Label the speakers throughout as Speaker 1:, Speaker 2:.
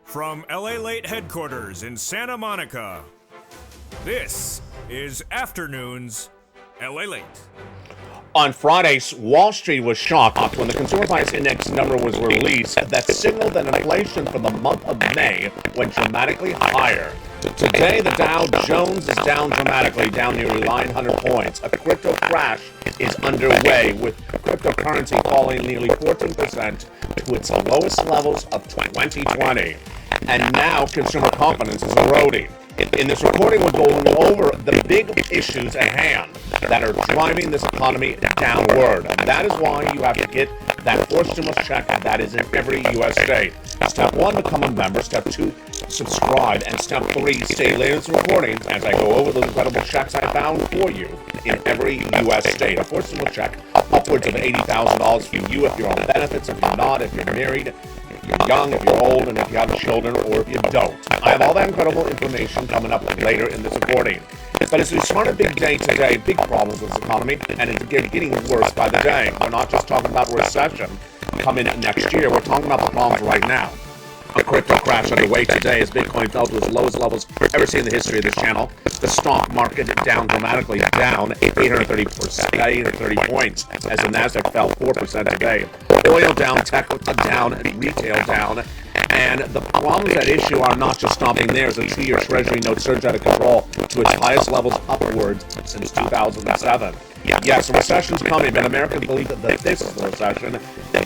Speaker 1: From LALATE headquarters in Santa Monica, this is Afternoons LALATE.
Speaker 2: On Friday, Wall Street was shocked when the Consumer Price Index number was released that signaled that inflation for the month of May went dramatically higher. Today, the Dow Jones is down dramatically, down nearly 900 points. A crypto crash is underway, with cryptocurrency falling nearly 14% to its lowest levels of 2020. And now consumer confidence is eroding. In this recording, we're going over the big issues at hand that are driving this economy downward. And that is why you have to get that forced stimulus check that is in every U.S. state. Step 1, become a member. Step 2, subscribe. And step 3, stay later in this recording as I go over those incredible checks I found for you in every U.S. state. A forced stimulus check upwards of $80,000 for you if you're on benefits, if you're not, if you're married, if you're young, if you're old, and if you have children, or if you don't. I have all that incredible information coming up later in this recording. But as we start a big day today, big problems with this economy, and it's getting worse by the day. We're not just talking about recession coming next year, we're talking about the problems right now. A crypto crash underway today as Bitcoin fell to its lowest levels ever seen in the history of this channel. The stock market down dramatically, down 830 points as the Nasdaq fell 4% today. Oil down, tech down, retail down. And the problems at issue are not just stopping there. As a 2-year Treasury note surged out of control to its highest levels upwards since 2007. Yes, a recession's coming, but Americans believe that this is the recession.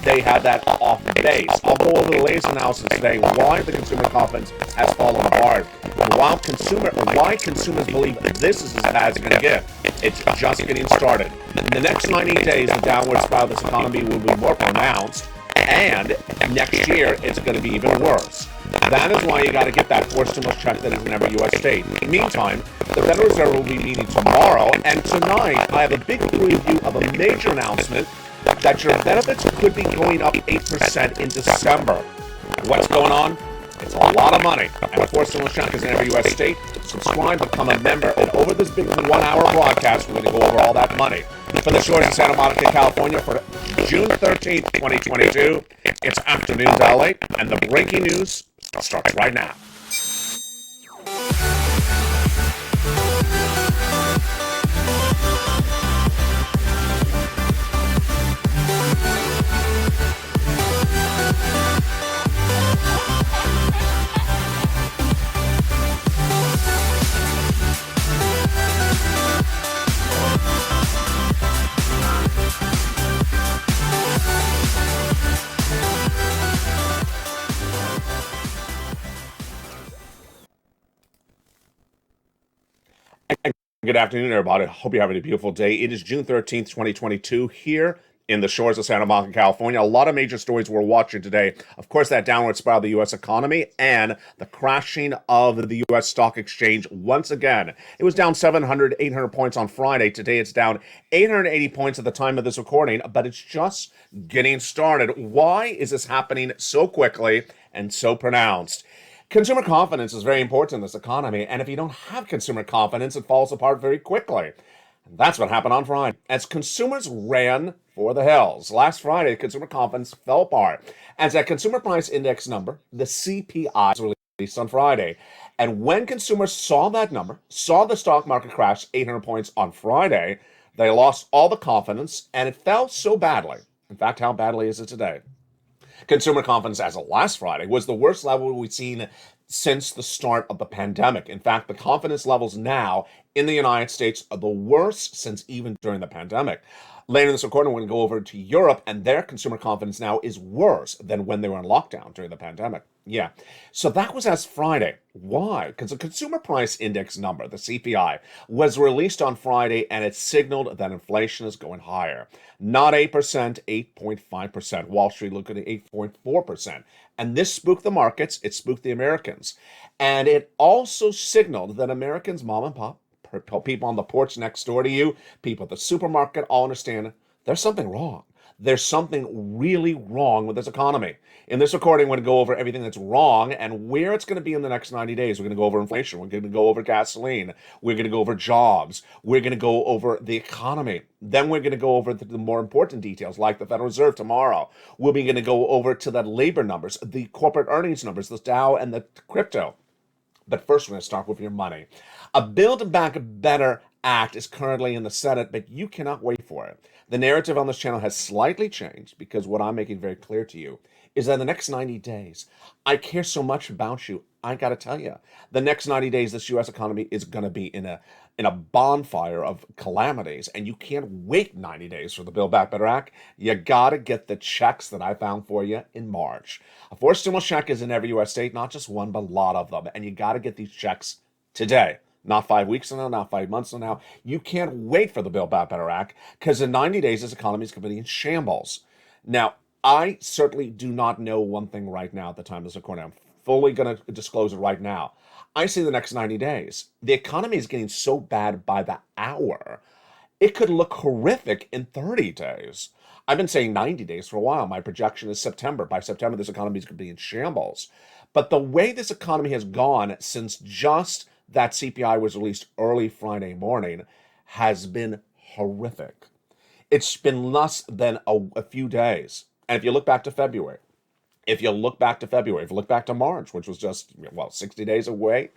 Speaker 2: They had that off base. I'll go over the latest analysis today, why the consumer confidence has fallen apart, and why consumers believe this is as bad as it's going to get. It's just getting started. In the next 90 days, the downward spiral of this economy will be more pronounced, and next year, it's going to be even worse. That is why you got to get that forced stimulus check that is in every U.S. state. Meantime, the Federal Reserve will be meeting tomorrow, and tonight I have a big preview of a major announcement that your benefits could be going up 8% in December. What's going on? It's a lot of money, and a forced stimulus check is in every U.S. state. Subscribe, become a member, and over this big 1-hour broadcast, we're going to go over all that money. From the shores of Santa Monica, California, for June 13th, 2022, it's Afternoons LA, and the breaking news starts right now. Good afternoon, everybody. Hope you're having a beautiful day. It is June 13th, 2022, here in the shores of Santa Monica, California. A lot of major stories we're watching today. Of course, that downward spiral of the U.S. economy and the crashing of the U.S. stock exchange once again. It was down 800 points on Friday. Today, it's down 880 points at the time of this recording, but it's just getting started. Why is this happening so quickly and so pronounced? Consumer confidence is very important in this economy, and if you don't have consumer confidence, it falls apart very quickly. And that's what happened on Friday, as consumers ran for the hills. Last Friday, consumer confidence fell apart, as that consumer price index number, the CPI, was released on Friday. And when consumers saw that number, saw the stock market crash 800 points on Friday, they lost all the confidence, and it fell so badly. In fact, how badly is it today? Consumer confidence as of last Friday was the worst level we've seen since the start of the pandemic. In fact, the confidence levels now in the United States are the worst since even during the pandemic. Later in this recording, we're going to go over to Europe, and their consumer confidence now is worse than when they were in lockdown during the pandemic. Yeah. So that was as Friday. Why? Because the consumer price index number, the CPI, was released on Friday, and it signaled that inflation is going higher. Not 8%, 8.5%. Wall Street looking at 8.4%. And this spooked the markets. It spooked the Americans. And it also signaled that Americans, mom and pop, people on the porch next door to you, people at the supermarket, all understand there's something wrong. There's something really wrong with this economy. In this recording, we're going to go over everything that's wrong and where it's going to be in the next 90 days. We're going to go over inflation. We're going to go over gasoline. We're going to go over jobs. We're going to go over the economy. Then we're going to go over the more important details like the Federal Reserve tomorrow. We're going to go over to the labor numbers, the corporate earnings numbers, the Dow and the crypto. But first, we're going to start with your money. A Build Back Better Act is currently in the Senate, but you cannot wait for it. The narrative on this channel has slightly changed because what I'm making very clear to you is that in the next 90 days, I care so much about you. I got to tell you, the next 90 days, this U.S. economy is going to be in a bonfire of calamities, and you can't wait 90 days for the Build Back Better Act. You got to get the checks that I found for you in March. A forced stimulus check is in every U.S. state, not just one, but a lot of them, and you got to get these checks today. Not 5 weeks from now, not 5 months from now. You can't wait for the Build Back Better Act because in 90 days, this economy is going to be in shambles. Now, I certainly do not know one thing right now at the time of this recording. I'm fully going to disclose it right now. I see the next 90 days. The economy is getting so bad by the hour. It could look horrific in 30 days. I've been saying 90 days for a while. My projection is September. By September, this economy is going to be in shambles. But the way this economy has gone since just that CPI was released early Friday morning has been horrific. It's been less than a few days. And if you look back to February, if you look back to March, which was just, 60 days away,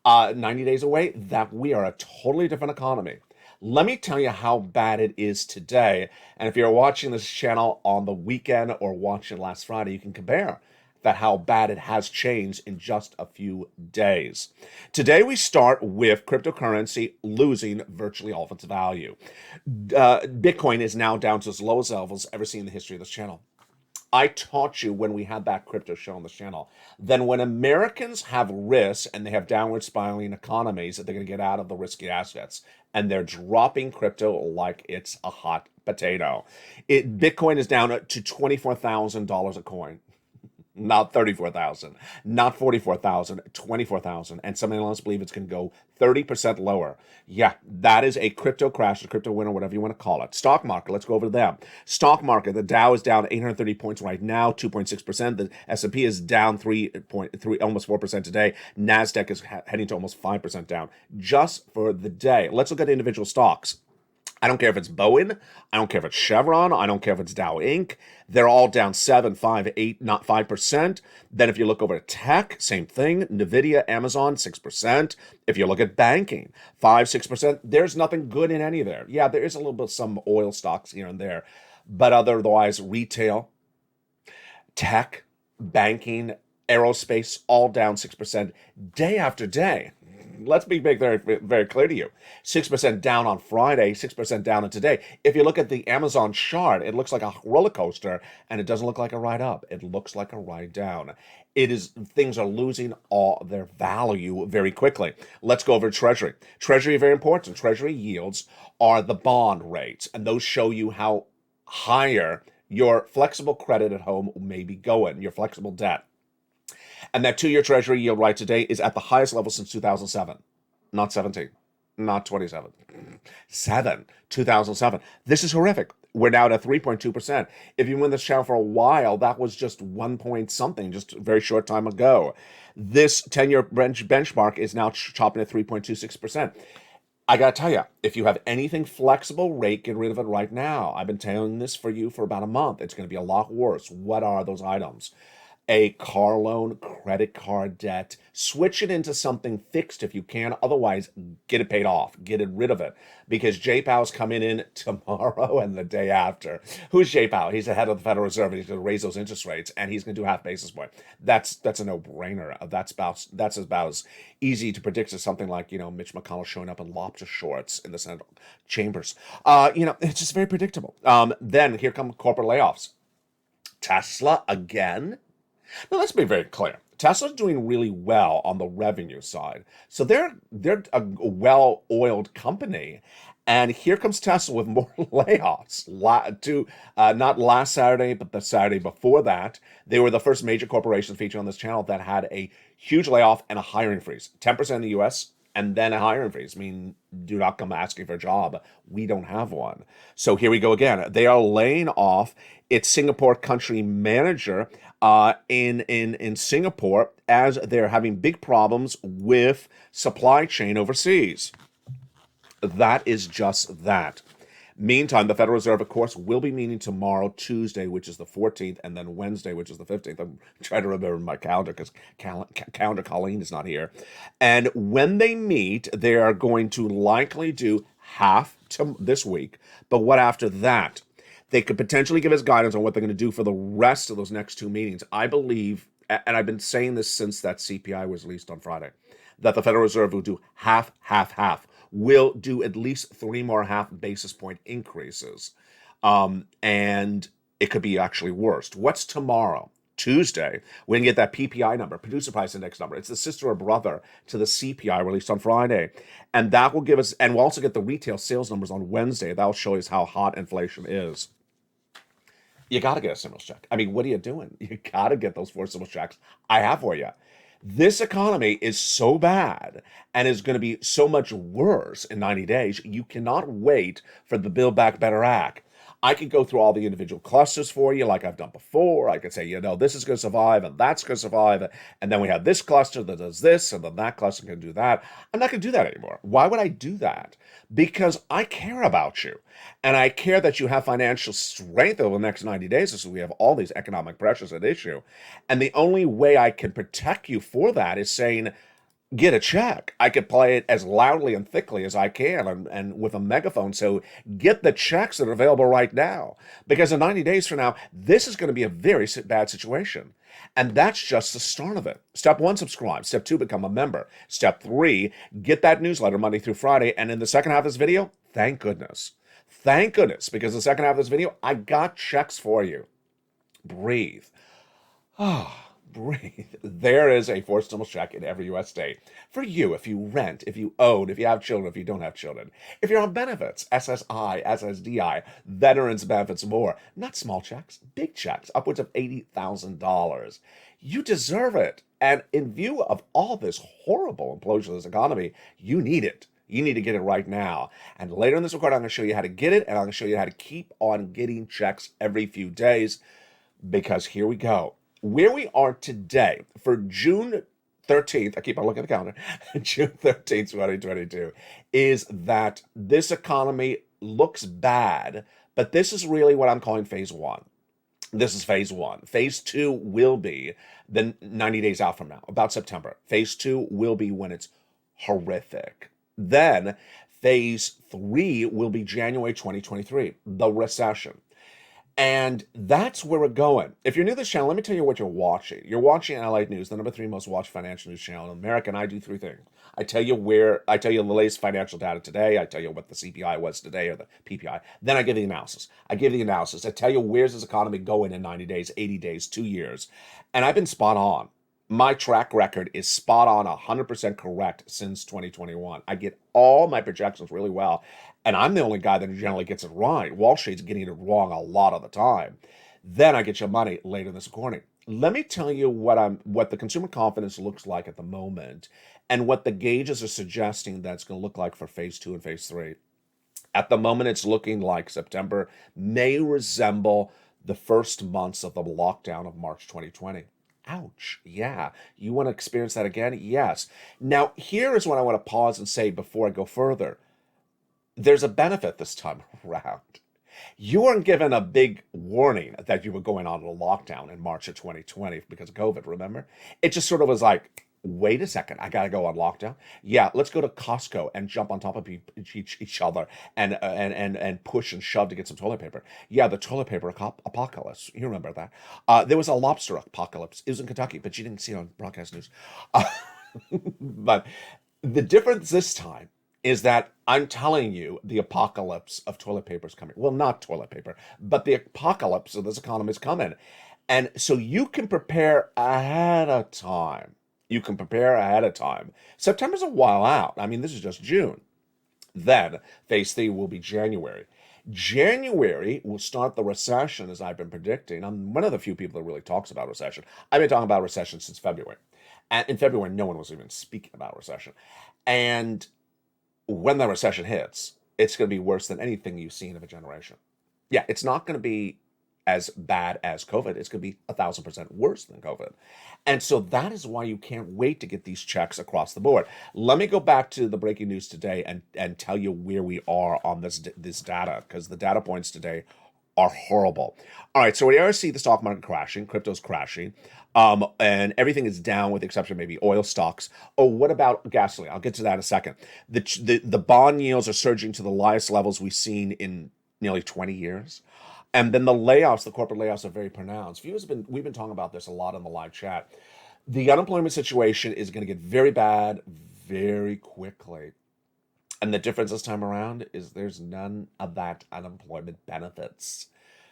Speaker 2: 90 days away, that we are a totally different economy. Let me tell you how bad it is today. And if you're watching this channel on the weekend or watching last Friday, you can compare that how bad it has changed in just a few days. Today we start with cryptocurrency losing virtually all of its value. Bitcoin is now down to its lowest levels ever seen in the history of this channel. I taught you when we had that crypto show on the channel, then when Americans have risks and they have downward spiraling economies, that they're going to get out of the risky assets, and they're dropping crypto like it's a hot potato. Bitcoin is down to $24,000 a coin. Not 34,000, not 44,000, 24,000. And some analysts believe it's going to go 30% lower. Yeah, that is a crypto crash, a crypto winter, whatever you want to call it. Stock market, let's go over to them. Stock market, the Dow is down 830 points right now, 2.6%. The S&P is down 3.3, almost 4% today. NASDAQ is heading to almost 5% down just for the day. Let's look at individual stocks. I don't care if it's Boeing. I don't care if it's Chevron. I don't care if it's Dow Inc. They're all down 7, 5, 8, not 5%. Then if you look over at tech, same thing. NVIDIA, Amazon, 6%. If you look at banking, 5, 6%. There's nothing good in any of there. Yeah, there is a little bit some oil stocks here and there. But otherwise, retail, tech, banking, aerospace, all down 6% day after day. Let's be very, very clear to you. 6% down on Friday, 6% down on today. If you look at the Amazon chart, it looks like a roller coaster, and it doesn't look like a ride up. It looks like a ride down. Things are losing all their value very quickly. Let's go over Treasury. Treasury, very important. Treasury yields are the bond rates, and those show you how higher your flexible credit at home may be going, your flexible debt. And that 2-year Treasury yield right today is at the highest level since 2007. Not 17, not 27. 2007. This is horrific. We're now at 3.2%. If you win this channel for a while, that was just 1 point something, just a very short time ago. This 10-year benchmark is now chopping at 3.26%. I got to tell you, if you have anything flexible rate, get rid of it right now. I've been telling this for you for about a month. It's going to be a lot worse. What are those items? A car loan, credit card debt. Switch it into something fixed if you can. Otherwise, get it paid off. Get rid of it. Because Jay Powell's coming in tomorrow and the day after. Who's Jay Powell? He's the head of the Federal Reserve. He's going to raise those interest rates, and he's going to do half basis point. That's a no-brainer. That's about as easy to predict as something like, Mitch McConnell showing up in lobster shorts in the Senate chambers. It's just very predictable. Then here come corporate layoffs. Tesla again. Now, let's be very clear. Tesla's doing really well on the revenue side. So they're a well-oiled company. And here comes Tesla with more layoffs. Not last Saturday, but the Saturday before that. They were the first major corporation featured on this channel that had a huge layoff and a hiring freeze. 10% in the U.S., And then a hiring freeze. I mean, do not come asking for a job. We don't have one. So here we go again. They are laying off its Singapore country manager in Singapore as they're having big problems with supply chain overseas. That is just that. Meantime, the Federal Reserve, of course, will be meeting tomorrow, Tuesday, which is the 14th, and then Wednesday, which is the 15th. I'm trying to remember my calendar because calendar Colleen is not here. And when they meet, they are going to likely do half to this week. But what after that? They could potentially give us guidance on what they're going to do for the rest of those next two meetings. I believe, and I've been saying this since that CPI was released on Friday, that the Federal Reserve will do half, half, half. Will do at least 3 more half basis point increases. And it could be actually worse. What's tomorrow? Tuesday, we can get that PPI number, producer price index number. It's the sister or brother to the CPI released on Friday. And that will give us, and we'll also get the retail sales numbers on Wednesday. That will show us how hot inflation is. You got to get a stimulus check. I mean, what are you doing? You got to get those 4 stimulus checks I have for you. This economy is so bad and is going to be so much worse in 90 days. You cannot wait for the Build Back Better Act. I could go through all the individual clusters for you like I've done before. I could say, this is going to survive and that's going to survive. And then we have this cluster that does this and then that cluster can do that. I'm not going to do that anymore. Why would I do that? Because I care about you. And I care that you have financial strength over the next 90 days as we have all these economic pressures at issue. And the only way I can protect you for that is saying, get a check. I could play it as loudly and thickly as I can and with a megaphone. So get the checks that are available right now. Because in 90 days from now, this is going to be a very bad situation. And that's just the start of it. Step 1, subscribe. Step 2, become a member. Step 3, get that newsletter Monday through Friday. And in the second half of this video, thank goodness. Thank goodness, because the second half of this video, I got checks for you. Breathe. Breathe. There is a 4 stimulus check in every U.S. state. For you, if you rent, if you own, if you have children, if you don't have children. If you're on benefits, SSI, SSDI, veterans benefits, more. Not small checks, big checks, upwards of $80,000. You deserve it. And in view of all this horrible implosion of this economy, you need it. You need to get it right now. And later in this recording, I'm going to show you how to get it, and I'm going to show you how to keep on getting checks every few days, because here we go. Where we are today for June 13th, I keep on looking at the calendar, June 13th, 2022, is that this economy looks bad, but this is really what I'm calling phase 1. This is phase 1. Phase 2 will be the 90 days out from now, about September. Phase 2 will be when it's horrific. Then phase 3 will be January 2023, the recession. And that's where we're going. If you're new to this channel, let me tell you what you're watching. You're watching LALATE News, the number 3 most watched financial news channel in America, and I do 3 things. I tell you the latest financial data today. I tell you what the CPI was today, or the PPI. Then I give the analysis. I tell you where's this economy going in 90 days, 80 days, 2 years. And I've been spot on. My track record is spot on, 100% correct since 2021. I get all my projections really well, and I'm the only guy that generally gets it right. Wall Street's getting it wrong a lot of the time. Then I get your money later in this recording. Let me tell you what the consumer confidence looks like at the moment, and what the gauges are suggesting that's going to look like for phase 2 and phase 3. At the moment, it's looking like September may resemble the first months of the lockdown of March 2020. Ouch. Yeah. You want to experience that again? Yes. Now, here is what I want to pause and say before I go further. There's a benefit this time around. You weren't given a big warning that you were going on a lockdown in March of 2020 because of COVID, remember? It just sort of was like, wait a second, I got to go on lockdown. Yeah, let's go to Costco and jump on top of each other and push and shove to get some toilet paper. Yeah, the toilet paper apocalypse. You remember that. There was a lobster apocalypse. It was in Kentucky, but you didn't see it on broadcast news. But the difference this time is that I'm telling you the apocalypse of toilet paper is coming. Well, not toilet paper, but the apocalypse of this economy is coming. And so you can prepare ahead of time. September's a while out. I mean, this is just June. Then phase 3 will be January. January will start the recession, as I've been predicting. I'm one of the few people that really talks about recession. I've been talking about recession since February. And in February, no one was even speaking about recession. And when the recession hits, it's going to be worse than anything you've seen of a generation. Yeah, it's not going to be as bad as COVID. It's going to be 1,000% worse than COVID. And so that is why you can't wait to get these checks across the board. Let me go back to the breaking news today and tell you where we are on this data, because the data points today are horrible. All right, so we already see the stock market crashing, crypto's crashing, and everything is down with the exception of maybe oil stocks. Oh, what about gasoline? I'll get to that in a second. The bond yields are surging to the highest levels we've seen in nearly 20 years. And then the layoffs, the corporate layoffs are very pronounced. We've been talking about this a lot in the live chat. The unemployment situation is going to get very bad very quickly. And the difference this time around is there's none of that unemployment benefits.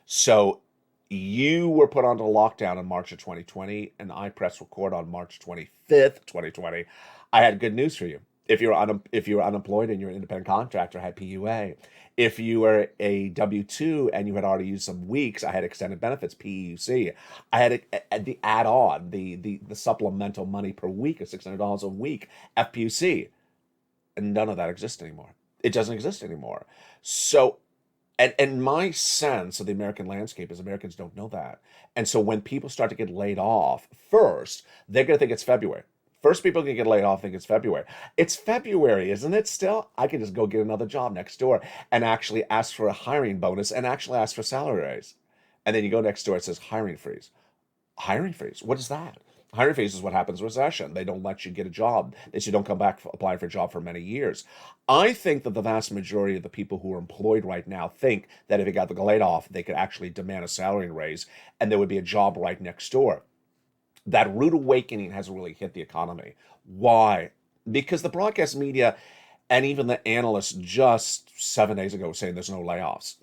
Speaker 2: So you were put onto lockdown in March of 2020, and I pressed record on March 25th, 2020. I had good news for you. If you're unemployed and you're an independent contractor, I had PUA. If you were a W-2 and you had already used some weeks, I had extended benefits, PEUC. I had the add-on, the supplemental money per week of $600 a week, FPUC. And none of that exists anymore. It doesn't exist anymore. So, and my sense of the American landscape is Americans don't know that. And so when people start to get laid off, first, they're going to think it's February. First, people can get laid off think it's February. It's February, isn't it still? I could just go get another job next door and actually ask for a hiring bonus and actually ask for salary raise. And then you go next door, it says hiring freeze. Hiring freeze, what is that? Hiring freeze is what happens in recession. They don't let you get a job. They say you don't come back applying for a job for many years. I think that the vast majority of the people who are employed right now think that if they got the laid off, they could actually demand a salary raise and there would be a job right next door. That rude awakening has really hit the economy. Why? Because the broadcast media and even the analysts just 7 days ago were saying there's no layoffs.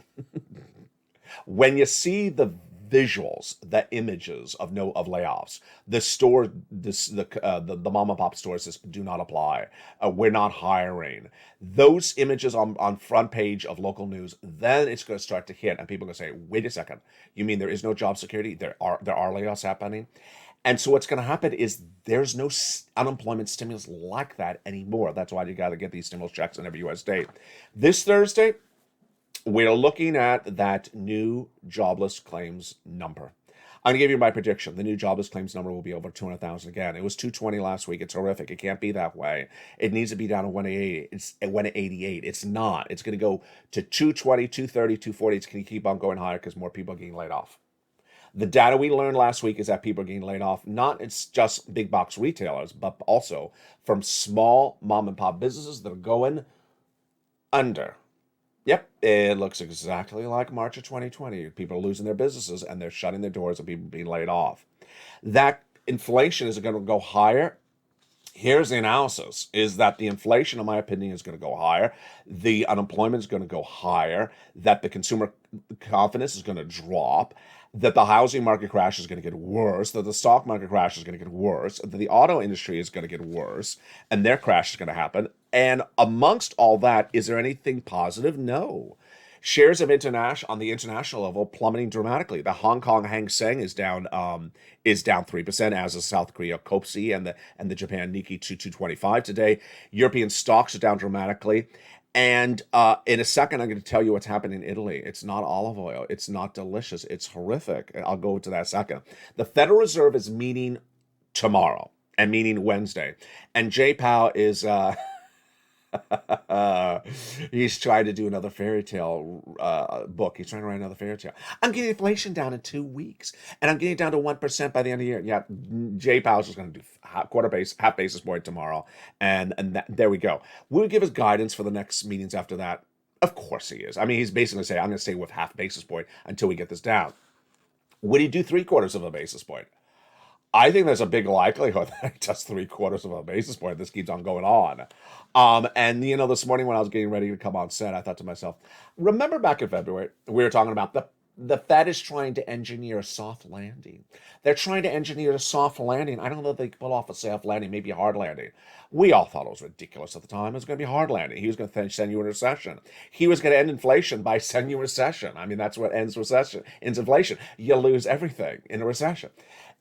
Speaker 2: When you see the visuals, the images of layoffs, the mom and pop store says do not apply. We're not hiring. Those images on front page of local news, then it's going to start to hit, and people are going to say, wait a second, you mean there is no job security? There are layoffs happening. And so what's going to happen is there's no unemployment stimulus like that anymore. That's why you got to get these stimulus checks in every U.S. state. This Thursday, we're looking at that new jobless claims number. I'm going to give you my prediction. The new jobless claims number will be over 200,000 again. It was 220 last week. It's horrific. It can't be that way. It needs to be down to 188. It's at 188. It's not. It's going to go to 220, 230, 240. It's going to keep on going higher because more people are getting laid off. The data we learned last week is that people are getting laid off. Not it's just big box retailers, but also from small mom and pop businesses that are going under. Yep, it looks exactly like March of 2020. People are losing their businesses and they're shutting their doors and people being laid off. That inflation is going to go higher. Here's the analysis, is that the inflation, in my opinion, is going to go higher. The unemployment is going to go higher. That the consumer confidence is going to drop. That the housing market crash is going to get worse. That the stock market crash is going to get worse. That the auto industry is going to get worse. And their crash is going to happen. And amongst all that, is there anything positive? No. Shares of on the international level plummeting dramatically. The Hong Kong Hang Seng is down 3%, as is South Korea KOPSI and the Japan Nikkei 225 today. European stocks are down dramatically. And in a second, I'm going to tell you what's happening in Italy. It's not olive oil. It's not delicious. It's horrific. I'll go to that in a second. The Federal Reserve is meeting tomorrow and meeting Wednesday. And Jay Powell is... he's trying to do another fairy tale book. He's trying to write another fairy tale. I'm getting inflation down in 2 weeks, and I'm getting it down to 1% by the end of the year. Yeah, Jay Powell's just going to do half basis point tomorrow, and there we go. Will he give us guidance for the next meetings after that? Of course he is. I mean, he's basically saying, I'm going to stay with half basis point until we get this down. Would he do 3/4 of a basis point? I think there's a big likelihood that he does 3/4 of a basis point. This keeps on going on. And, this morning when I was getting ready to come on set, I thought to myself, remember back in February, we were talking about the The Fed is trying to engineer a soft landing. They're trying to engineer a soft landing. I don't know if they can pull off a soft landing, maybe a hard landing. We all thought it was ridiculous at the time. It was going to be a hard landing. He was going to send you in recession. He was going to end inflation by sending you a recession. I mean, that's what ends recession, ends inflation. You lose everything in a recession.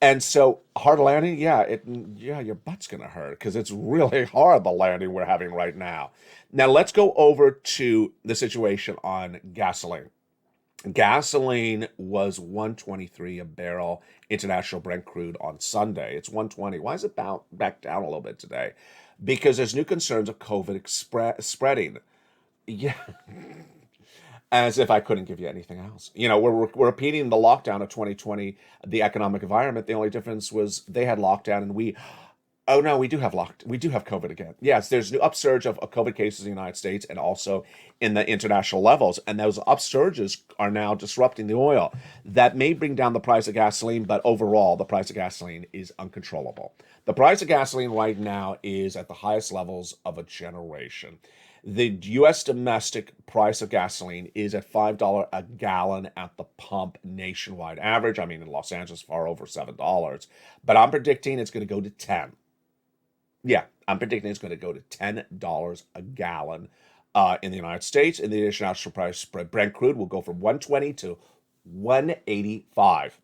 Speaker 2: And so hard landing, yeah, your butt's going to hurt because it's really hard, the landing we're having right now. Now let's go over to the situation on gasoline. Gasoline was 123 a barrel, international Brent crude on Sunday. It's 120. Why is it back down a little bit today? Because there's new concerns of COVID spreading. Yeah, as if I couldn't give you anything else. You know, we're repeating the lockdown of 2020, the economic environment. The only difference was they had lockdown and we. Oh no, we do have COVID again. Yes, there's new upsurge of COVID cases in the United States and also in the international levels, and those upsurges are now disrupting the oil. That may bring down the price of gasoline, but overall, the price of gasoline is uncontrollable. The price of gasoline right now is at the highest levels of a generation. The U.S. domestic price of gasoline is at $5 a gallon at the pump nationwide average. I mean, in Los Angeles, far over $7. But I'm predicting it's going to go to 10. Yeah, I'm predicting it's going to go to $10 a gallon in the United States. In the international price, Brent crude will go from 120 to 185.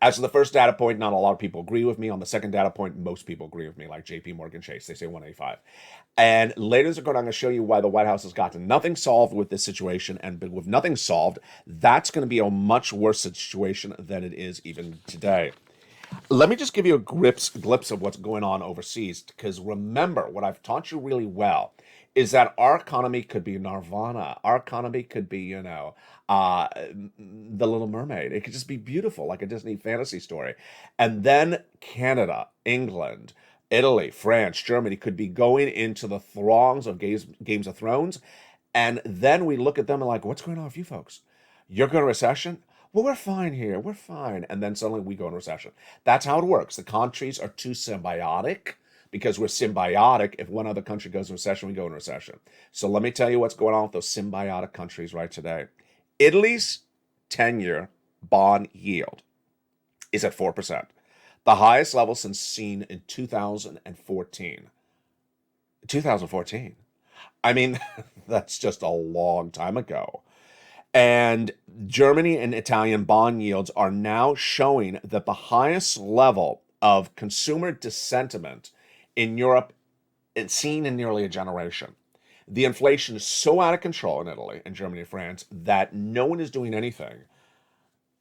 Speaker 2: As for the first data point, not a lot of people agree with me. On the second data point, most people agree with me, like JP Morgan Chase. They say 185. And later in the I'm going to show you why the White House has gotten nothing solved with this situation. And with nothing solved, that's going to be a much worse situation than it is even today. Let me just give you a glimpse of what's going on overseas, because remember, what I've taught you really well is that our economy could be nirvana. Our economy could be, The Little Mermaid. It could just be beautiful, like a Disney fantasy story. And then Canada, England, Italy, France, Germany could be going into the throngs of Games of Thrones. And then we look at them and like, what's going on with you folks? You're going to recession? Well, we're fine here. We're fine. And then suddenly we go in recession. That's how it works. The countries are too symbiotic because we're symbiotic. If one other country goes in recession, we go in recession. So let me tell you what's going on with those symbiotic countries right today. Italy's 10-year bond yield is at 4%, the highest level since seen in 2014. 2014. I mean, that's just a long time ago. And Germany and Italian bond yields are now showing that the highest level of consumer dissentiment in Europe it's seen in nearly a generation. The inflation is so out of control in Italy and Germany and France that no one is doing anything.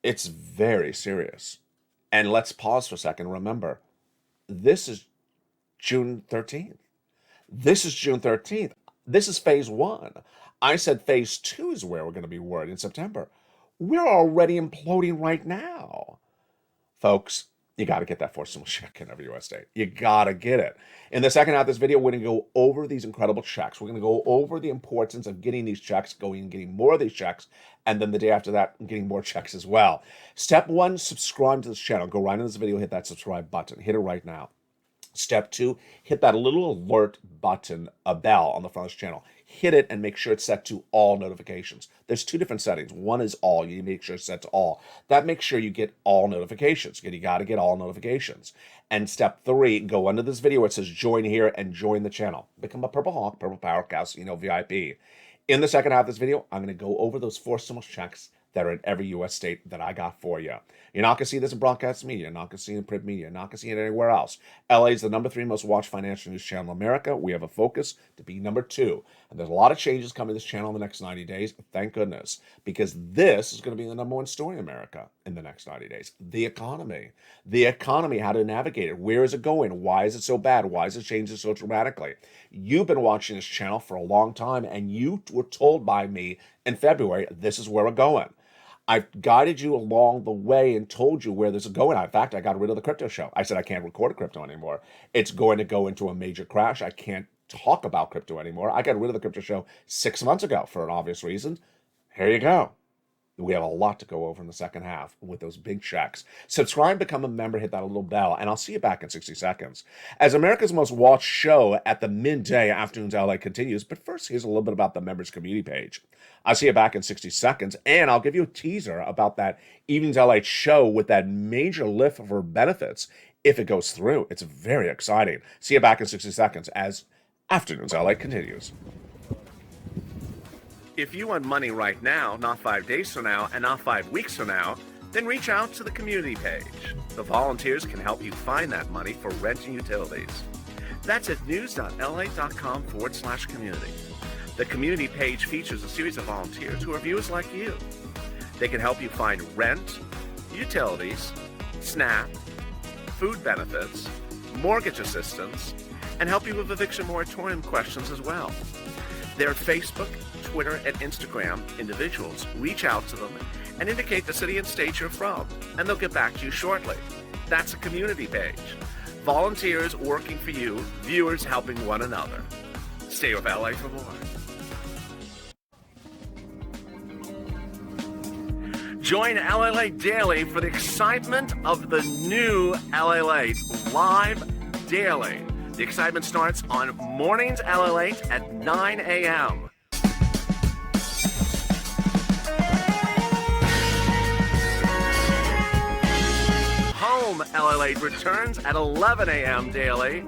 Speaker 2: It's very serious. And let's pause for a second. Remember, this is June 13th. This is June 13th. This is phase one. I said phase two is where we're going to be worried in September. We're already imploding right now. Folks, you got to get that forcible check in every U.S. state. You got to get it. In the second half of this video, we're going to go over these incredible checks. We're going to go over the importance of getting these checks, going and getting more of these checks, and then the day after that, getting more checks as well. Step one, subscribe to this channel. Go right into this video, hit that subscribe button. Hit it right now. Step two, hit that little alert button, a bell on the front of this channel. Hit it and make sure it's set to all notifications. There's two different settings. One is all. You need to make sure it's set to all. That makes sure you get all notifications. You got to get all notifications. And step three, go under this video. It says join here and join the channel. Become a Purple Hawk, Purple Power Casino VIP. In the second half of this video, I'm going to go over those four stimulus checks that are in every U.S. state that I got for you. You're not going to see this in broadcast media. You're not going to see it in print media. You're not going to see it anywhere else. LA is the number 3 most watched financial news channel in America. We have a focus to be number 2. And there's a lot of changes coming to this channel in the next 90 days. Thank goodness. Because this is going to be the number 1 story in America in the next 90 days. The economy. The economy, how to navigate it. Where is it going? Why is it so bad? Why is it changing so dramatically? You've been watching this channel for a long time, and you were told by me in February, this is where we're going. I've guided you along the way and told you where this is going. In fact, I got rid of the crypto show. I said I can't record a crypto anymore. It's going to go into a major crash. I can't talk about crypto anymore. I got rid of the crypto show 6 months ago for an obvious reason. Here you go. We have a lot to go over in the second half with those big checks. Subscribe, become a member, hit that little bell, and I'll see you back in 60 seconds. As America's most watched show at the midday Afternoons LA continues, but first, here's a little bit about the members community page. I'll see you back in 60 seconds, and I'll give you a teaser about that Evenings LA show with that major lift for benefits if it goes through. It's very exciting. See you back in 60 seconds as Afternoons LA continues. If you want money right now, not 5 days from now, and not 5 weeks from now, then reach out to the community page. The volunteers can help you find that money for rent and utilities. That's at news.la.com/community. The community page features a series of volunteers who are viewers like you. They can help you find rent, utilities, SNAP, food benefits, mortgage assistance, and help you with eviction moratorium questions as well. They're Facebook, Twitter, and Instagram individuals. Reach out to them and indicate the city and state you're from, and they'll get back to you shortly. That's a community page. Volunteers working for you, viewers helping one another. Stay with LA for more. Join LALATE Daily for the excitement of the new LALATE live daily. The excitement starts on mornings LALATE at 9 a.m. Home LALATE returns at 11 a.m. daily.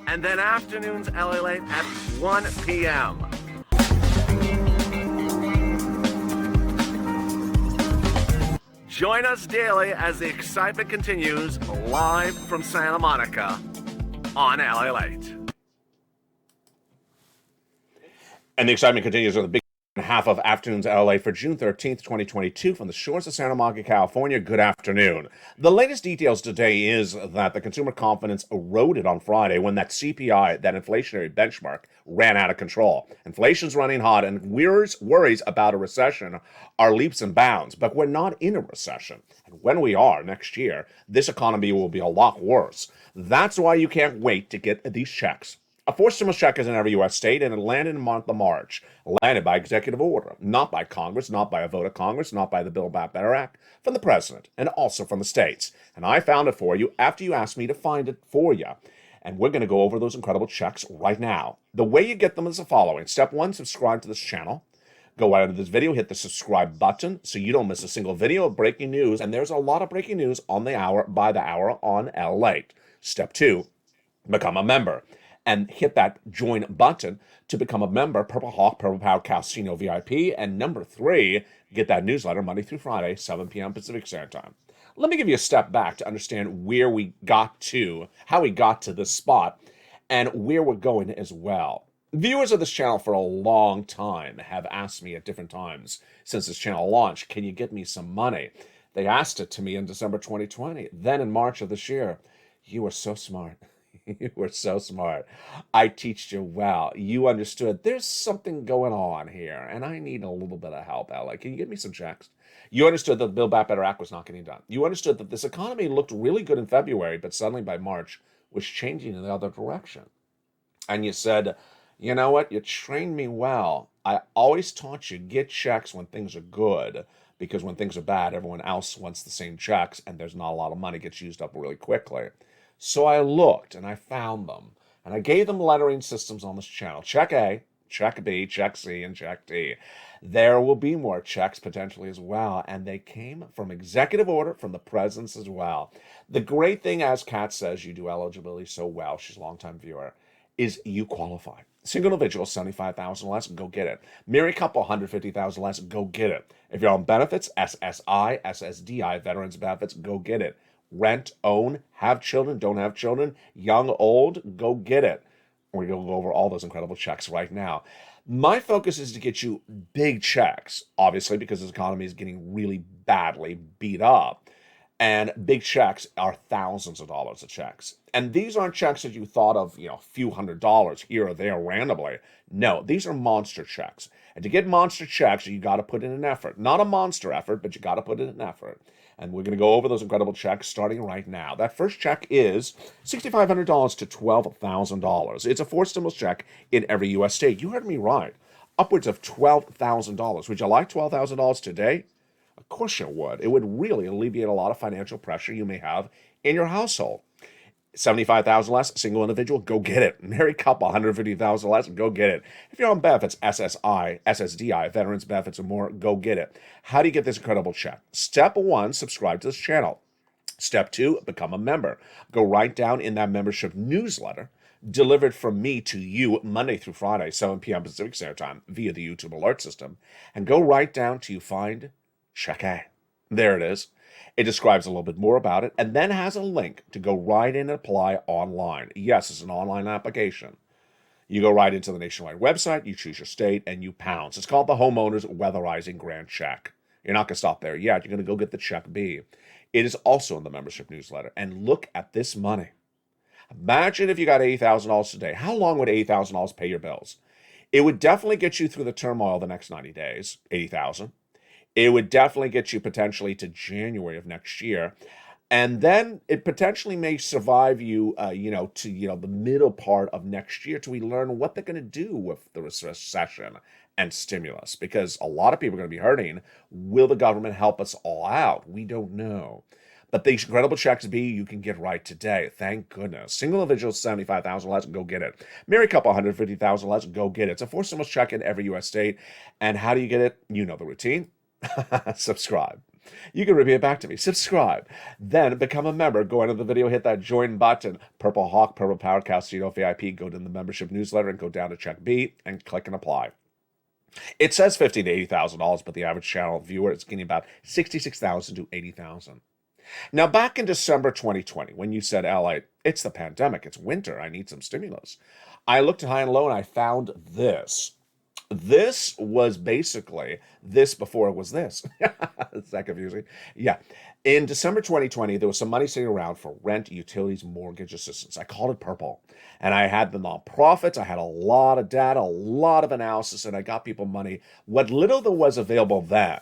Speaker 2: And then Afternoons LALATE at 1 p.m. Join us daily as the excitement continues live from Santa Monica on LALATE. And the excitement continues on the big half of Afternoons LA for June 13th, 2022 from the shores of Santa Monica, California. Good afternoon. The latest details today is that the consumer confidence eroded on Friday when that CPI, that inflationary benchmark, ran out of control. Inflation's running hot and worries about a recession are leaps and bounds, but we're not in a recession. And when we are next year, this economy will be a lot worse. That's why you can't wait to get these checks. A forced stimulus check is in every U.S. state, and it landed in the month of March. Landed by executive order, not by Congress, not by a vote of Congress, not by the Build Back Better Act, from the president, and also from the states. And I found it for you after you asked me to find it for you. And we're going to go over those incredible checks right now. The way you get them is the following. Step 1, subscribe to this channel. Go out of this video, hit the subscribe button so you don't miss a single video of breaking news. And there's a lot of breaking news on the hour, by the hour on LALATE. Step 2, become a member. And hit that join button to become a member, Purple Hawk, Purple Power Casino VIP. And number 3, get that newsletter Monday through Friday, 7 p.m. Pacific Standard Time. Let me give you a step back to understand where we got to, how we got to this spot, and where we're going as well. Viewers of this channel for a long time have asked me at different times since this channel launched, can you get me some money? They asked it to me in December 2020. Then in March of this year, you were so smart. You were so smart. I teached you well. You understood there's something going on here, and I need a little bit of help, Ella. Can you give me some checks? You understood that the Build Back Better Act was not getting done. You understood that this economy looked really good in February, but suddenly by March was changing in the other direction. And you said, you know what? You trained me well. I always taught you get checks when things are good, because when things are bad, everyone else wants the same checks, and there's not a lot of money gets used up really quickly. So I looked and I found them, and I gave them lettering systems on this channel. Check A, check B, check C, and check D. There will be more checks potentially as well, and they came from executive order from the presidents as well. The great thing, as Kat says, you do eligibility so well, she's a longtime viewer, is you qualify. Single individual, $75,000 less, go get it. Married couple, $150,000 less, go get it. If you're on benefits, SSI, SSDI, veterans benefits, go get it. Rent, own, have children, don't have children, young, old, go get it. We're going to go over all those incredible checks right now. My focus is to get you big checks, obviously, because this economy is getting really badly beat up. And big checks are thousands of dollars of checks. And these aren't checks that you thought of, a few $100s here or there randomly. No, these are monster checks. And to get monster checks, you got to put in an effort. Not a monster effort, but you got to put in an effort. And we're going to go over those incredible checks starting right now. That first check is $6,500 to $12,000. It's a 4 stimulus check in every U.S. state. You heard me right. Upwards of $12,000. Would you like $12,000 today? Of course you would. It would really alleviate a lot of financial pressure you may have in your household. 75,000 less, single individual, go get it. Married couple, 150,000 less, go get it. If you're on benefits, SSI, SSDI, veterans benefits, and more, go get it. How do you get this incredible check? Step 1, subscribe to this channel. Step 2, become a member. Go right down in that membership newsletter, delivered from me to you Monday through Friday, 7 p.m. Pacific Standard Time, via the YouTube alert system, and go right down to you find Check A. There it is. It describes a little bit more about it and then has a link to go right in and apply online. Yes, it's an online application. You go right into the nationwide website, you choose your state, and you pounce. It's called the Homeowners Weatherizing Grant Check. You're not going to stop there yet. You're going to go get the Check B. It is also in the membership newsletter. And look at this money. Imagine if you got $80,000 today. How long would $80,000 pay your bills? It would definitely get you through the turmoil the next 90 days, $80,000. It would definitely get you potentially to January of next year. And then it potentially may survive you, to the middle part of next year till we learn what they're going to do with the recession and stimulus. Because a lot of people are going to be hurting. Will the government help us all out? We don't know. But these incredible checks B you can get right today. Thank goodness. Single individual, 75,000 less, go get it. Married couple, 150,000 less, go get it. It's a 4 stimulus check in every U.S. state. And how do you get it? You know the routine. Subscribe. You can repeat it back to me. Subscribe. Then become a member. Go into the video, hit that join button. Purple Hawk, Purple Power, Calcino VIP. Go to the membership newsletter and go down to Check B and click and apply. It says $50,000 to $80,000, but the average channel viewer is getting about $66,000 to $80,000. Now, back in December 2020, when you said, LA, it's the pandemic, it's winter, I need some stimulus, I looked high and low and I found this. This was basically this before it was this. Is that confusing? Yeah. In December 2020, there was some money sitting around for rent, utilities, mortgage assistance. I called it purple. And I had the nonprofits. I had a lot of data, a lot of analysis, and I got people money. What little there was available then,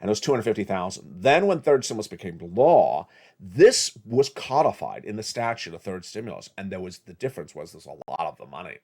Speaker 2: and it was $250,000. Then when third stimulus became law, this was codified in the statute of third stimulus. And the difference was there's a lot of the money.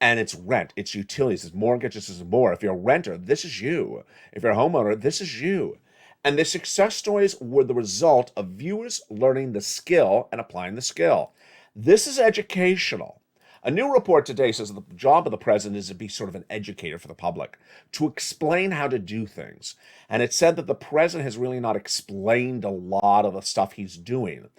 Speaker 2: And it's rent, it's utilities, it's mortgages, it's more. If you're a renter, this is you. If you're a homeowner, this is you. And the success stories were the result of viewers learning the skill and applying the skill. This is educational. A new report today says the job of the president is to be sort of an educator for the public, to explain how to do things. And it said that the president has really not explained a lot of the stuff he's doing.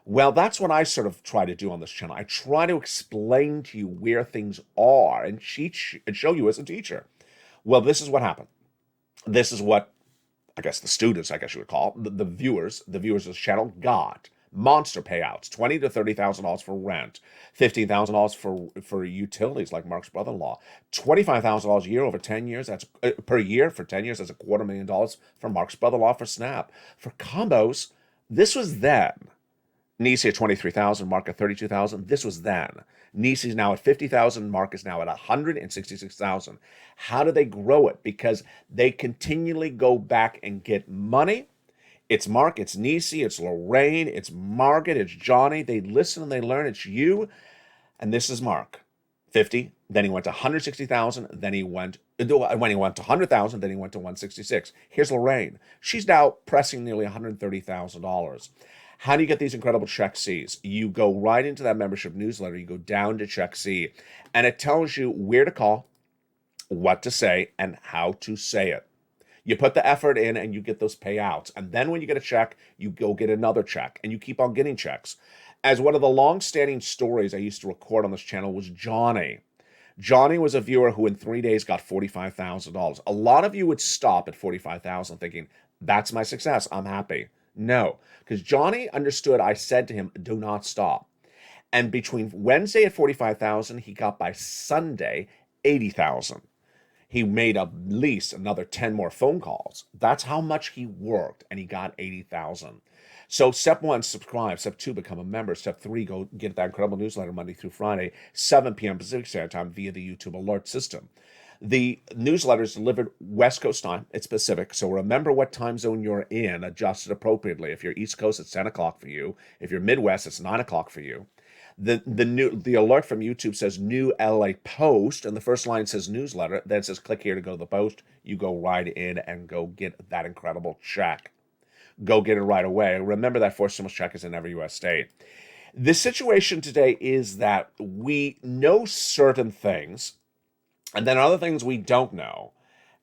Speaker 2: Well, that's what I sort of try to do on this channel. I try to explain to you where things are and show you as a teacher. Well, this is what happened. This is what, I guess, the students, I guess you would call the viewers of this channel got. Monster payouts, $20,000 to $30,000 for rent, $15,000 for utilities like Mark's brother-in-law, $25,000 a year over 10 years. That's per year for 10 years. That's $250,000 for Mark's brother-in-law for SNAP. For combos, this was then. Nisi at $23,000, Mark at $32,000. This was then. Nisi's now at $50,000. Mark is now at $166,000. How do they grow it? Because they continually go back and get money. It's Mark, it's Nisi, it's Lorraine, it's Margaret, it's Johnny. They listen and they learn. It's you. And this is Mark. 50. Then he went to 160,000. Then he went, when he went to 100,000, then he went to 166. Here's Lorraine. She's now pressing nearly $130,000. How do you get these incredible Check C's? You go right into that membership newsletter. You go down to Check C, and it tells you where to call, what to say, and how to say it. You put the effort in, and you get those payouts. And then when you get a check, you go get another check, and you keep on getting checks. As one of the long-standing stories I used to record on this channel was Johnny. Johnny was a viewer who in 3 days got $45,000. A lot of you would stop at $45,000 thinking, that's my success, I'm happy. No, because Johnny understood I said to him, do not stop. And between Wednesday at $45,000, he got by Sunday $80,000. He made at least another 10 more phone calls. That's how much he worked, and he got $80,000. So step 1, subscribe. Step 2, become a member. Step 3, go get that incredible newsletter Monday through Friday, 7 p.m. Pacific Standard Time via the YouTube alert system. The newsletter is delivered West Coast time. It's Pacific, so remember what time zone you're in, adjust it appropriately. If you're East Coast, it's 10 o'clock for you. If you're Midwest, it's 9 o'clock for you. The alert from YouTube says new LA post, and the first line says newsletter. Then it says click here to go to the post. You go right in and go get that incredible check. Go get it right away. Remember that forced stimulus check is in every U.S. state. The situation today is that we know certain things, and then other things we don't know.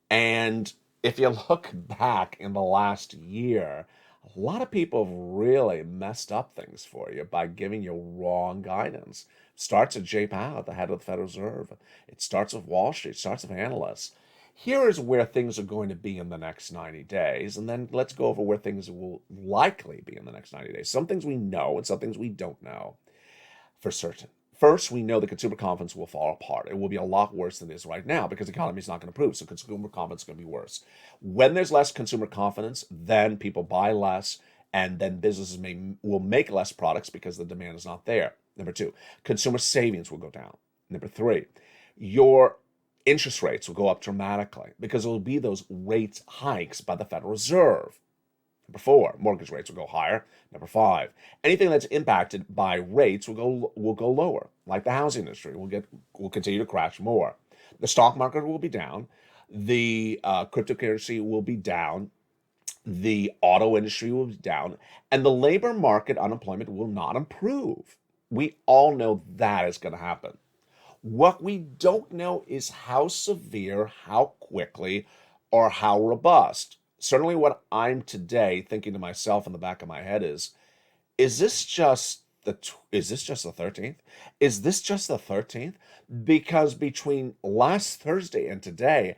Speaker 2: And if you look back in the last year, a lot of people have really messed up things for you by giving you wrong guidance. It starts with Jay Powell at the head of the Federal Reserve. It starts with Wall Street. It starts with analysts. Here is where things are going to be in the next 90 days. And then let's go over where things will likely be in the next 90 days. Some things we know and some things we don't know for certain. First, we know the consumer confidence will fall apart. It will be a lot worse than it is right now because the economy is not going to improve. So consumer confidence is going to be worse. When there's less consumer confidence, then people buy less, and then businesses will make less products because the demand is not there. Number two, consumer savings will go down. Number three, your interest rates will go up dramatically because there will be those rate hikes by the Federal Reserve. Number four, mortgage rates will go higher. Number five, anything that's impacted by rates will go lower, like the housing industry will continue to crash more. The stock market will be down. The cryptocurrency will be down. The auto industry will be down. And the labor market unemployment will not improve. We all know that is going to happen. What we don't know is how severe, how quickly, or how robust. Certainly what I'm today thinking to myself in the back of my head is this just the 13th? Is this just the 13th? Because between last Thursday and today,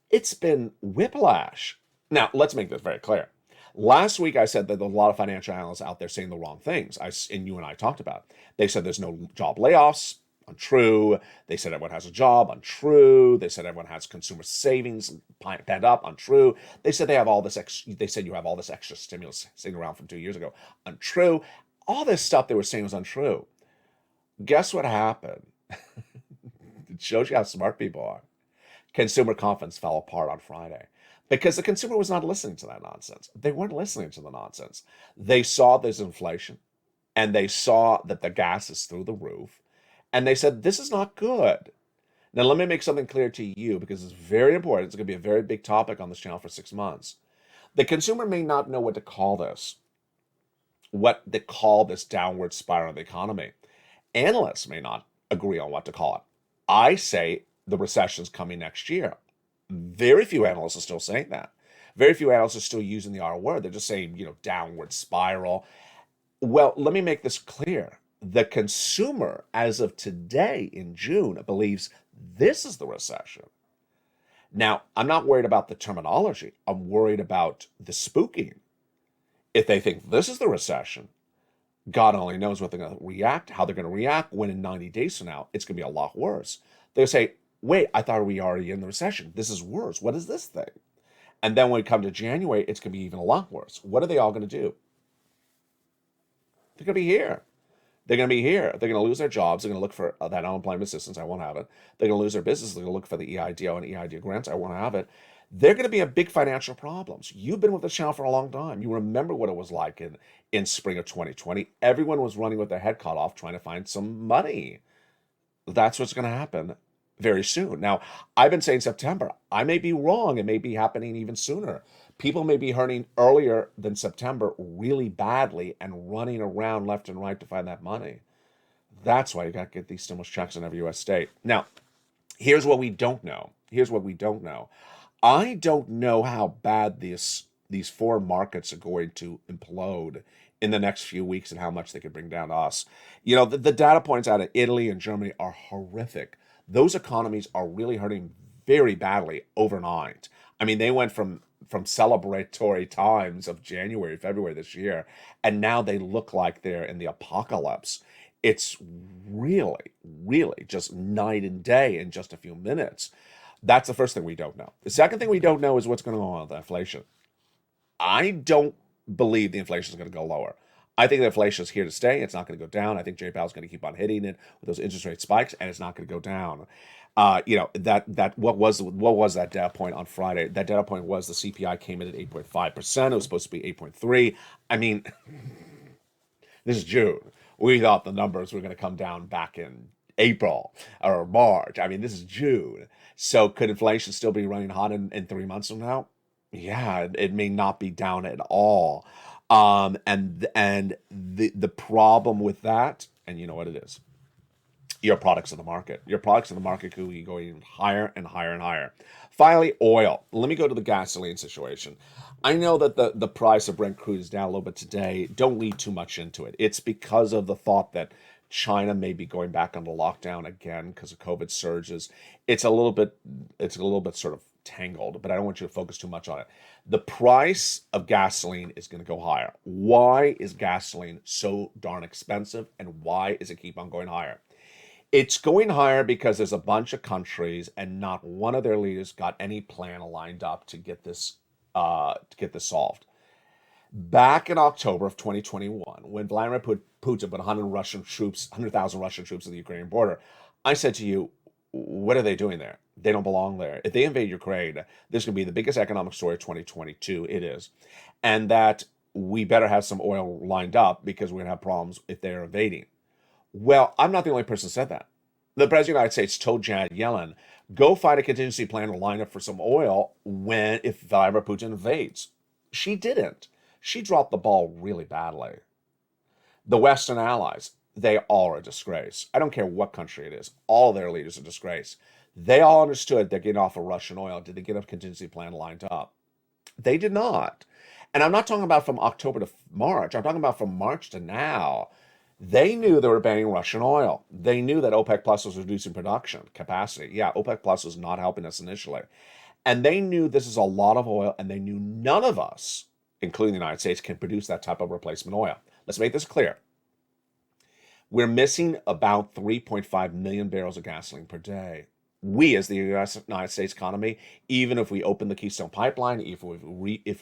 Speaker 2: it's been whiplash. Now, let's make this very clear. Last week, I said that there are a lot of financial analysts out there saying the wrong things, and you and I talked about. They said there's no job layoffs. Untrue. They said everyone has a job. Untrue. They said everyone has consumer savings pent up. Untrue. They said they have all this. They said you have all this extra stimulus sitting around from 2 years ago. Untrue. All this stuff they were saying was untrue. Guess what happened? It shows you how smart people are. Consumer confidence fell apart on Friday because the consumer was not listening to that nonsense. They weren't listening to the nonsense. They saw there's inflation, and they saw that the gas is through the roof. And they said, this is not good. Now, let me make something clear to you because it's very important. It's going to be a very big topic on this channel for 6 months. The consumer may not know what to call this, downward spiral of the economy. Analysts may not agree on what to call it. I say the recession's coming next year. Very few analysts are still saying that. Very few analysts are still using the R word. They're just saying, downward spiral. Well, let me make this clear. The consumer, as of today in June, believes this is the recession. Now, I'm not worried about the terminology. I'm worried about the spooking. If they think this is the recession, God only knows what they're going to react, how they're going to react when in 90 days from now, it's going to be a lot worse. They'll say, wait, I thought we were already in the recession. This is worse. What is this thing? And then when we come to January, it's going to be even a lot worse. What are they all going to do? They're going to be here. They're going to be here. They're going to lose their jobs. They're going to look for that unemployment assistance. I won't have it. They're going to lose their business. They're going to look for the EIDO and EIDO grants. I won't have it. They're going to be in big financial problems. You've been with the channel for a long time. You remember what it was like in spring of 2020. Everyone was running with their head cut off trying to find some money. That's what's going to happen very soon. Now, I've been saying September. I may be wrong. It may be happening even sooner. People may be hurting earlier than September really badly and running around left and right to find that money. That's why you got to get these stimulus checks in every U.S. state. Now, here's what we don't know. I don't know how bad these foreign markets are going to implode in the next few weeks and how much they could bring down to us. The data points out of Italy and Germany are horrific. Those economies are really hurting very badly overnight. I mean, they went from celebratory times of January, February this year, and now they look like they're in the apocalypse. It's really, really just night and day in just a few minutes. That's the first thing we don't know. The second thing we don't know is what's going on with inflation. I don't believe the inflation is going to go lower. I think the inflation is here to stay. It's not going to go down. I think Jay Powell's going to keep on hitting it with those interest rate spikes, and it's not going to go down. What was that data point on Friday? That data point was the CPI came in at 8.5%. It was supposed to be 8.3. I mean, this is June. We thought the numbers were going to come down back in April or March. I mean, this is June. So could inflation still be running hot in 3 months from now? Yeah, it may not be down at all. And the problem with that, and you know what it is, your products in the market. Your products in the market could be going higher and higher and higher. Finally, oil. Let me go to the gasoline situation. I know that the price of Brent crude is down a little bit today. Don't read too much into it. It's because of the thought that China may be going back under lockdown again because of COVID surges. It's a little bit sort of tangled, but I don't want you to focus too much on it. The price of gasoline is going to go higher. Why is gasoline so darn expensive, and why is it keep on going higher? It's going higher because there's a bunch of countries, and not one of their leaders got any plan lined up to get this solved. Back in October of 2021, when Vladimir Putin put 100,000 Russian troops at the Ukrainian border, I said to you, what are they doing there? They don't belong there. If they invade Ukraine, this could be the biggest economic story of 2022. It is. And that we better have some oil lined up because we're going to have problems if they're invading. Well, I'm not the only person who said that. The President of the United States told Janet Yellen, go find a contingency plan to line up for some oil if Vladimir Putin invades. She didn't. She dropped the ball really badly. The Western allies, they all are a disgrace. I don't care what country it is. All their leaders are a disgrace. They all understood they're getting off of Russian oil. Did they get a contingency plan lined up? They did not. And I'm not talking about from October to March. I'm talking about from March to now. They knew they were banning Russian oil. They knew that OPEC Plus was reducing production capacity. Yeah, OPEC Plus was not helping us initially. And they knew this is a lot of oil, and they knew none of us, including the United States, can produce that type of replacement oil. Let's make this clear. We're missing about 3.5 million barrels of gasoline per day. We, as the United States economy, even if we open the Keystone Pipeline, if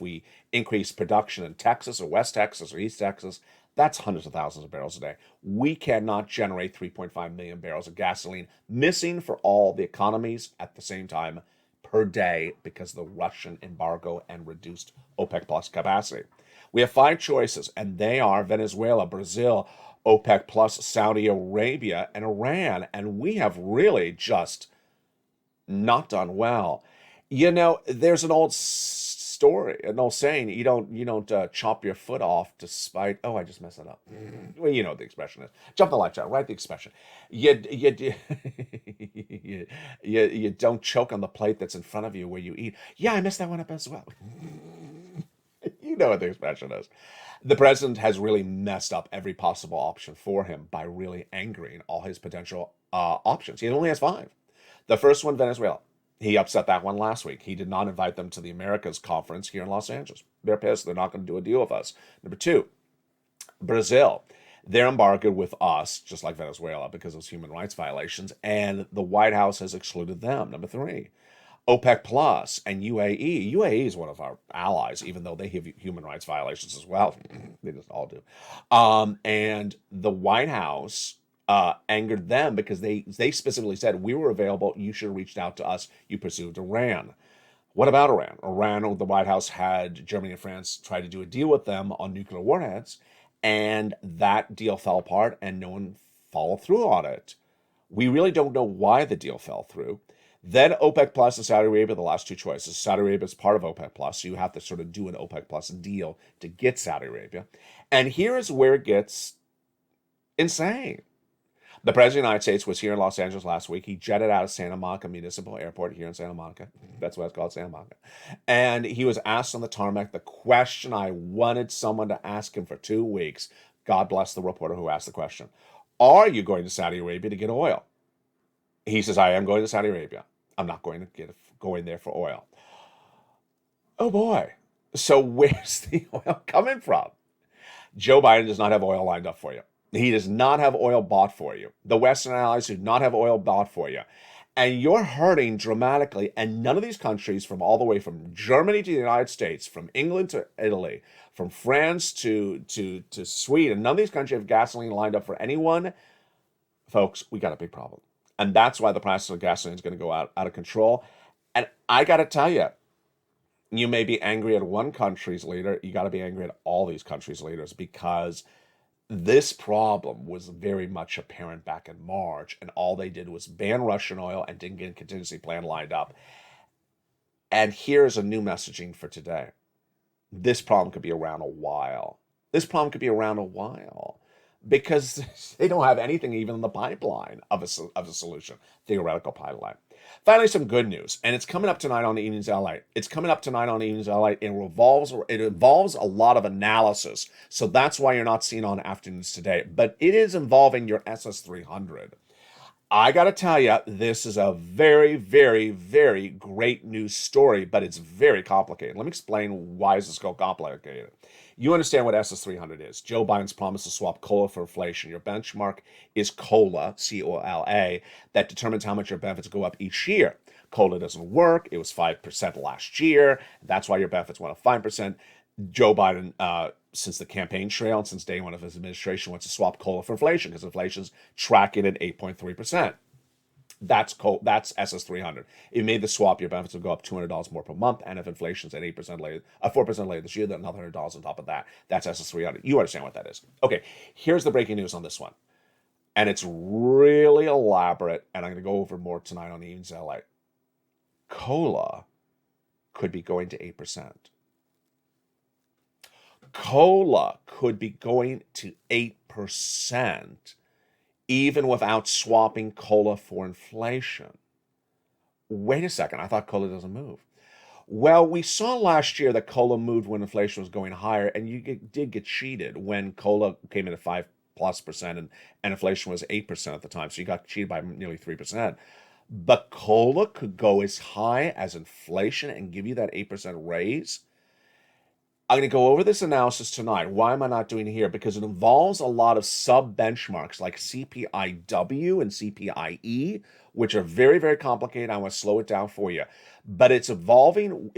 Speaker 2: we increase production in Texas or West Texas or East Texas, that's hundreds of thousands of barrels a day. We cannot generate 3.5 million barrels of gasoline missing for all the economies at the same time per day because of the Russian embargo and reduced OPEC Plus capacity. We have 5 choices, and they are Venezuela, Brazil, OPEC Plus, Saudi Arabia, and Iran. And we have really just not done well. You know, there's an old story, an old saying: you don't chop your foot off to spite. Oh, I just messed it up. Well, you know what the expression is. Jump the light chat. Write the expression. You don't choke on the plate that's in front of you where you eat. Yeah, I messed that one up as well. You know what the expression is. The president has really messed up every possible option for him by really angering all his potential options. He only has 5. The first one, Venezuela. He upset that one last week. He did not invite them to the Americas conference here in Los Angeles. They're pissed. They're not going to do a deal with us. Number 2, Brazil. They're embargoed with us, just like Venezuela, because of human rights violations, and the White House has excluded them. Number 3, OPEC Plus and UAE. UAE is one of our allies, even though they have human rights violations as well. They just all do. And the White House angered them because they specifically said, we were available, you should have reached out to us, you pursued Iran. What about Iran? Iran, the White House had Germany and France try to do a deal with them on nuclear warheads, and that deal fell apart and no one followed through on it. We really don't know why the deal fell through. Then OPEC Plus and Saudi Arabia, the last 2 choices. Saudi Arabia is part of OPEC Plus, so you have to sort of do an OPEC Plus deal to get Saudi Arabia. And here is where it gets insane. The President of the United States was here in Los Angeles last week. He jetted out of Santa Monica Municipal Airport here in Santa Monica. That's why it's called Santa Monica. And he was asked on the tarmac the question I wanted someone to ask him for 2 weeks. God bless the reporter who asked the question. Are you going to Saudi Arabia to get oil? He says, I am going to Saudi Arabia. I'm not going to go in there for oil. Oh boy. So where's the oil coming from? Joe Biden does not have oil lined up for you. He does not have oil bought for you. The Western allies do not have oil bought for you. And you're hurting dramatically. And none of these countries, from all the way from Germany to the United States, from England to Italy, from France to Sweden, none of these countries have gasoline lined up for anyone. Folks, we got a big problem. And that's why the price of gasoline is going to go out of control. And I got to tell you, you may be angry at one country's leader. You got to be angry at all these countries' leaders, because this problem was very much apparent back in March, and all they did was ban Russian oil and didn't get a contingency plan lined up. And here's a new messaging for today. This problem could be around a while. This problem could be around a while because they don't have anything even in the pipeline of a solution, theoretical pipeline. Finally, some good news, and it's coming up tonight on the Evening's LA. It's coming up tonight on the Evening's LA. It involves a lot of analysis, so that's why you're not seeing on afternoons today. But it is involving your SS300. I got to tell you, this is a very, very, very great news story, but it's very complicated. Let me explain why is this so complicated. You understand what SS300 is. Joe Biden's promise to swap COLA for inflation. Your benchmark is COLA, C-O-L-A, that determines how much your benefits go up each year. COLA doesn't work. It was 5% last year. That's why your benefits went up 5%. Joe Biden, since the campaign trail and since day one of his administration, wants to swap COLA for inflation because inflation's tracking at 8.3%. That's SS300. If you made the swap, your benefits would go up $200 more per month, and if inflation's at 4% later this year, then another $100 on top of that. That's SS300. You understand what that is. Okay, here's the breaking news on this one, and it's really elaborate, and I'm going to go over more tonight on the Evening's LA. COLA could be going to 8%. COLA could be going to 8% even without swapping COLA for inflation. Wait a second, I thought COLA doesn't move. Well, we saw last year that COLA moved when inflation was going higher, and you did get cheated when COLA came in at 5+% and inflation was 8% at the time, so you got cheated by nearly 3%. But COLA could go as high as inflation and give you that 8% raise. I'm going to go over this analysis tonight. Why am I not doing it here? Because it involves a lot of sub-benchmarks like CPIW and CPIE, which are very, very complicated. I want to slow it down for you. But it's evolving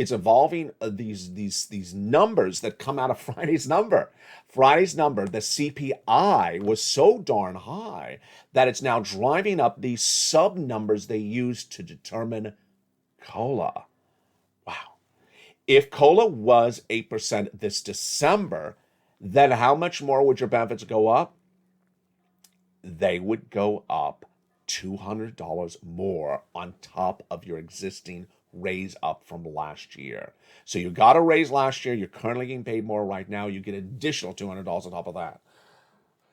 Speaker 2: these numbers that come out of Friday's number. Friday's number, the CPI, was so darn high that it's now driving up these sub-numbers they use to determine COLA. Wow. If COLA was 8% this December, then how much more would your benefits go up? They would go up $200 more on top of your existing raise up from last year. So you got a raise last year. You're currently getting paid more right now. You get additional $200 on top of that.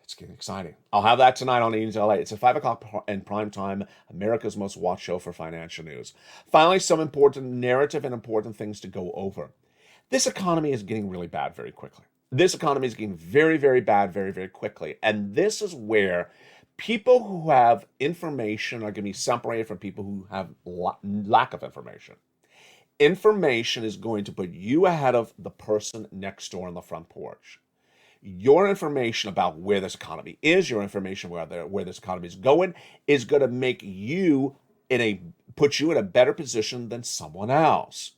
Speaker 2: It's getting exciting. I'll have that tonight on Evening's LA. It's at 5 o'clock in prime time, America's most watched show for financial news. Finally, some important narrative and important things to go over. This economy is getting really bad very quickly. This economy is getting very, very bad very, very quickly. And this is where people who have information are going to be separated from people who have lack of information. Information is going to put you ahead of the person next door on the front porch. Your information about where this economy is, your information where this economy is going, is going to make you put you in a better position than someone else.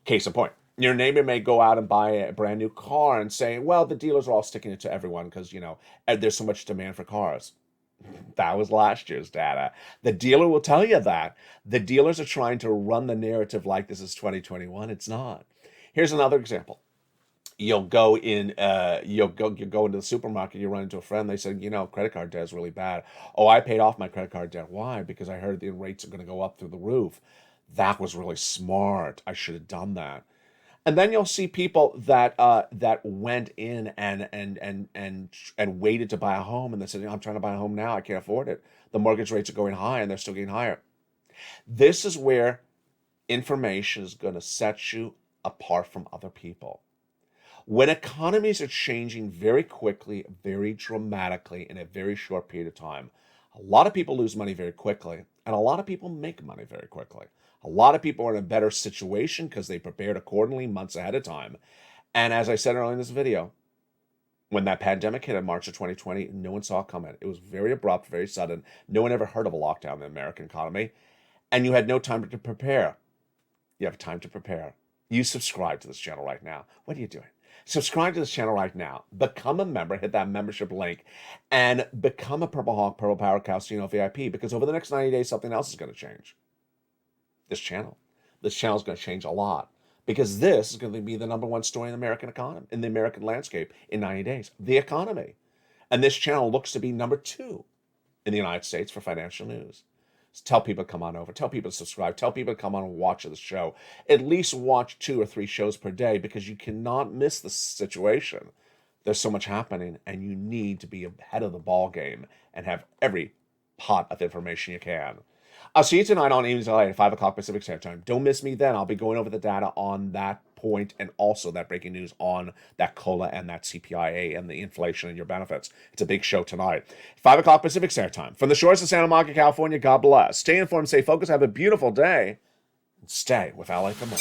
Speaker 2: Case in point, your neighbor may go out and buy a brand new car and say, well, the dealers are all sticking it to everyone because, there's so much demand for cars. That was last year's data. The dealer will tell you that. The dealers are trying to run the narrative like this is 2021. It's not. Here's another example. You'll go into the supermarket, you run into a friend, they said, credit card debt is really bad. Oh, I paid off my credit card debt. Why? Because I heard the rates are going to go up through the roof. That was really smart. I should have done that. And then you'll see people that went in and waited to buy a home, and they said, I'm trying to buy a home now. I can't afford it. The mortgage rates are going high, and they're still getting higher. This is where information is going to set you apart from other people. When economies are changing very quickly, very dramatically, in a very short period of time, a lot of people lose money very quickly, and a lot of people make money very quickly. A lot of people are in a better situation because they prepared accordingly months ahead of time. And as I said earlier in this video, when that pandemic hit in March of 2020, no one saw it coming. It was very abrupt, very sudden. No one ever heard of a lockdown in the American economy, and you had no time to prepare. You have time to prepare. You subscribe to this channel right now. What are you doing? Subscribe to this channel right now. Become a member. Hit that membership link and become a Purple Hawk, Purple Power Calcino VIP, because over the next 90 days, something else is going to change. This channel. This channel is going to change a lot, because this is going to be the #1 story in the American economy, in the American landscape in 90 days. The economy. And this channel looks to be #2 in the United States for financial news. So tell people to come on over. Tell people to subscribe. Tell people to come on and watch the show. At least watch 2 or 3 shows per day, because you cannot miss the situation. There's so much happening, and you need to be ahead of the ball game and have every pot of information you can. I'll see you tonight on Evenings LA at 5 o'clock Pacific Standard Time. Don't miss me then. I'll be going over the data on that point, and also that breaking news on that COLA and that CPIA and the inflation and your benefits. It's a big show tonight. 5 o'clock Pacific Standard Time. From the shores of Santa Monica, California, God bless. Stay informed, stay focused, have a beautiful day, and stay with LA for more.